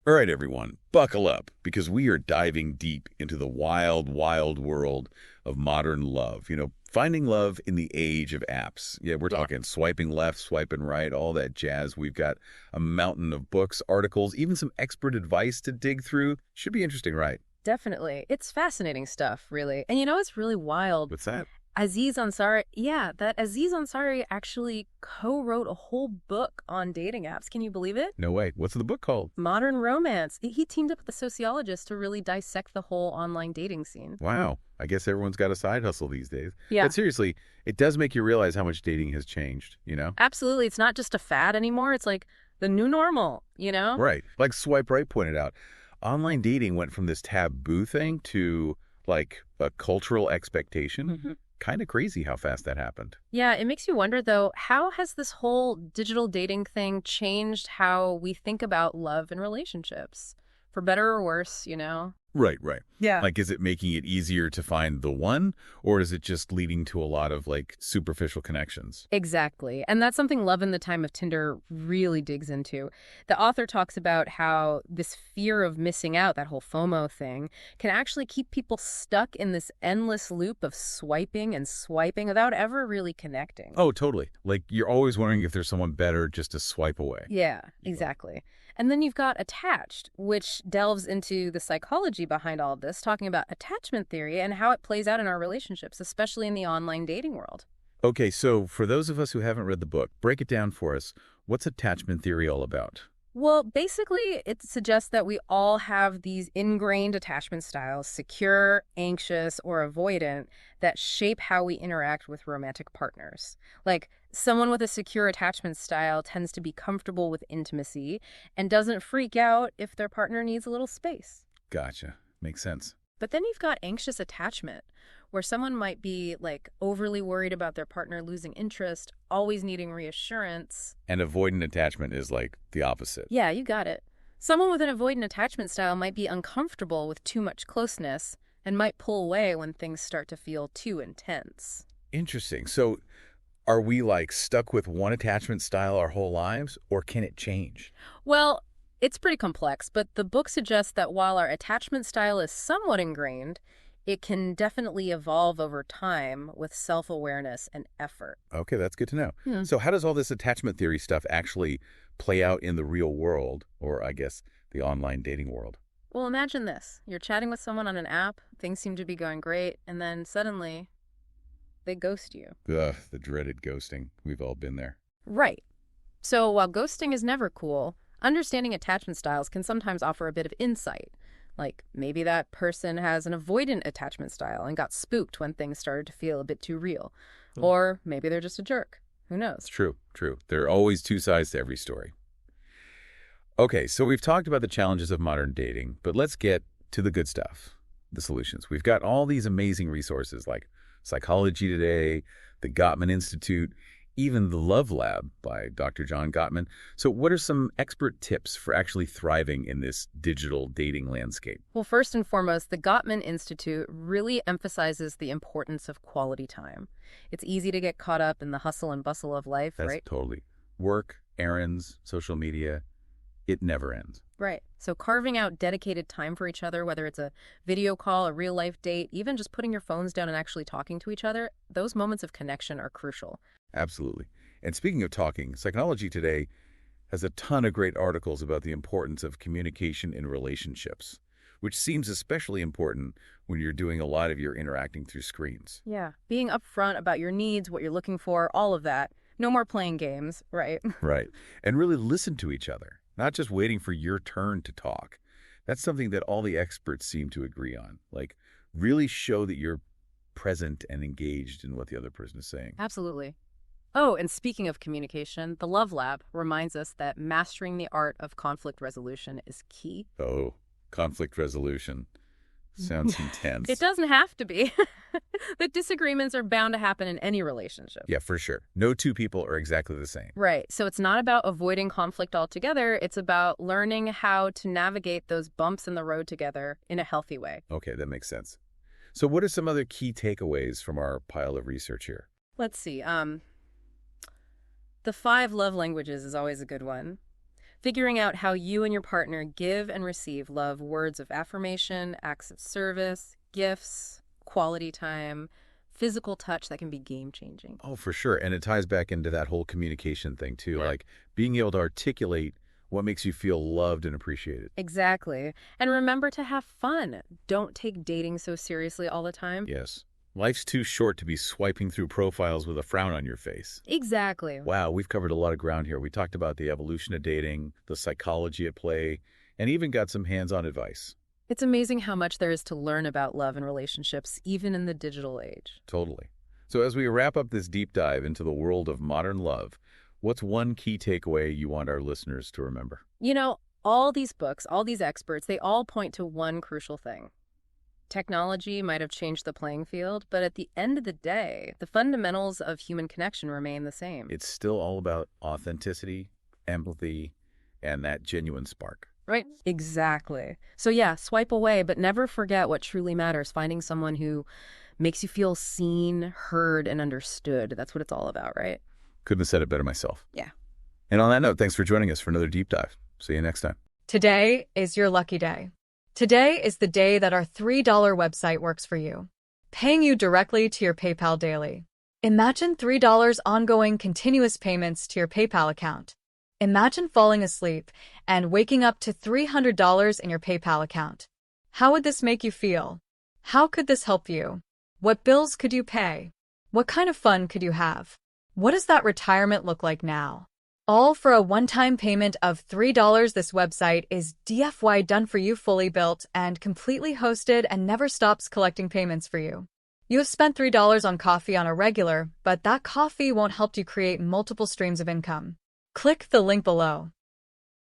All right, everyone, buckle up because we are diving deep into the wild, wild world of modern love. Finding love in the age of apps. Yeah, we're Yeah. talking swiping left, swiping right, all that jazz. We've got a mountain of books, articles, even some expert advice to dig through. Should be interesting, right? Definitely. It's fascinating stuff, really. And it's really wild. What's that? That Aziz Ansari actually co-wrote a whole book on dating apps. Can you believe it? No way. What's the book called? Modern Romance. He teamed up with a sociologist to really dissect the whole online dating scene. Wow. I guess everyone's got a side hustle these days. Yeah, But seriously, it does make you realize how much dating has changed? absolutely. It's not just a fad anymore. It's like the new normal. Right. Like Swipe Right pointed out, online dating went from this taboo thing to like a cultural expectation. Kind of crazy how fast that happened. Yeah, it makes you wonder, though, how has this whole digital dating thing changed how we think about love and relationships? For better or worse? Right, right. Yeah. Like, is it making it easier to find the one, or is it just leading to a lot of like superficial connections? Exactly. And that's something Love in the Time of Tinder really digs into. The author talks about how this fear of missing out, that whole FOMO thing, can actually keep people stuck in this endless loop of swiping and swiping without ever really connecting. Oh, totally. Like, you're always wondering if there's someone better just to swipe away. Yeah, exactly. And then you've got Attached, which delves into the psychology behind all of this, talking about attachment theory and how it plays out in our relationships, especially in the online dating world. Okay, so for those of us who haven't read the book, break it down for us. What's attachment theory all about? Well, basically, it suggests that we all have these ingrained attachment styles, secure, anxious, or avoidant, that shape how we interact with romantic partners. Like, someone with a secure attachment style tends to be comfortable with intimacy and doesn't freak out if their partner needs a little space. Gotcha. Makes sense. But then you've got anxious attachment, where someone might be like overly worried about their partner losing interest, always needing reassurance. And avoidant attachment is like the opposite. Yeah, you got it. Someone with an avoidant attachment style might be uncomfortable with too much closeness and might pull away when things start to feel too intense. Interesting. So are we like stuck with one attachment style our whole lives, or can it change? Well, it's pretty complex, but the book suggests that while our attachment style is somewhat ingrained, it can definitely evolve over time with self-awareness and effort. Okay, that's good to know. Hmm. So how does all this attachment theory stuff actually play out in the real world, or I guess the online dating world? Well, imagine this. You're chatting with someone on an app, things seem to be going great, and then suddenly they ghost you. Ugh, the dreaded ghosting. We've all been there. Right. So while ghosting is never cool, understanding attachment styles can sometimes offer a bit of insight. Like, maybe that person has an avoidant attachment style and got spooked when things started to feel a bit too real. Or maybe they're just a jerk. Who knows? It's true, true. There are always two sides to every story. Okay, so we've talked about the challenges of modern dating, but let's get to the good stuff, the solutions. We've got all these amazing resources like Psychology Today, the Gottman Institute, even the Love Lab by Dr. John Gottman. So what are some expert tips for actually thriving in this digital dating landscape? Well, first and foremost, the Gottman Institute really emphasizes the importance of quality time. It's easy to get caught up in the hustle and bustle of life, That's right? totally. Work, errands, social media, it never ends. Right. So carving out dedicated time for each other, whether it's a video call, a real life date, even just putting your phones down and actually talking to each other, those moments of connection are crucial. Absolutely. And speaking of talking, Psychology Today has a ton of great articles about the importance of communication in relationships, which seems especially important when you're doing a lot of your interacting through screens. Yeah. Being upfront about your needs, what you're looking for, all of that. No more playing games, right? Right. And really listen to each other, not just waiting for your turn to talk. That's something that all the experts seem to agree on. Like, really show that you're present and engaged in what the other person is saying. Absolutely. Oh, and speaking of communication, the Love Lab reminds us that mastering the art of conflict resolution is key. Oh, conflict resolution. Sounds intense. It doesn't have to be. The disagreements are bound to happen in any relationship. Yeah, for sure. No two people are exactly the same. Right. So it's not about avoiding conflict altogether. It's about learning how to navigate those bumps in the road together in a healthy way. Okay, that makes sense. So what are some other key takeaways from our pile of research here? Let's see. The 5 love languages is always a good one. figuring out how you and your partner give and receive love, words of affirmation, acts of service, gifts, quality time, physical touch that can be game-changing. Oh, for sure. And it ties back into that whole communication thing, too. Yeah. Like being able to articulate what makes you feel loved and appreciated. Exactly. And remember to have fun. Don't take dating so seriously all the time. Yes. Life's too short to be swiping through profiles with a frown on your face. Exactly. Wow, we've covered a lot of ground here. We talked about the evolution of dating, the psychology at play, and even got some hands-on advice. It's amazing how much there is to learn about love and relationships, even in the digital age. Totally. So as we wrap up this deep dive into the world of modern love, what's one key takeaway you want our listeners to remember? You know, all these books, all these experts, they all point to one crucial thing. Technology might have changed the playing field, but at the end of the day, the fundamentals of human connection remain the same. It's still all about authenticity, empathy, and that genuine spark. Right? Exactly. So yeah, swipe away, but never forget what truly matters, finding someone who makes you feel seen, heard, and understood. That's what it's all about, right? Couldn't have said it better myself. Yeah. And on that note, thanks for joining us for another deep dive. See you next time. Today is your lucky day. Today is the day that our $3 website works for you, paying you directly to your PayPal daily. Imagine $3 ongoing continuous payments to your PayPal account. Imagine falling asleep and waking up to $300 in your PayPal account. How would this make you feel? How could this help you? What bills could you pay? What kind of fun could you have? What does that retirement look like now? All for a one-time payment of $3. This website is DFY done for you, fully built and completely hosted, and never stops collecting payments for you. You have spent $3 on coffee on a regular, but that coffee won't help you create multiple streams of income. Click the link below.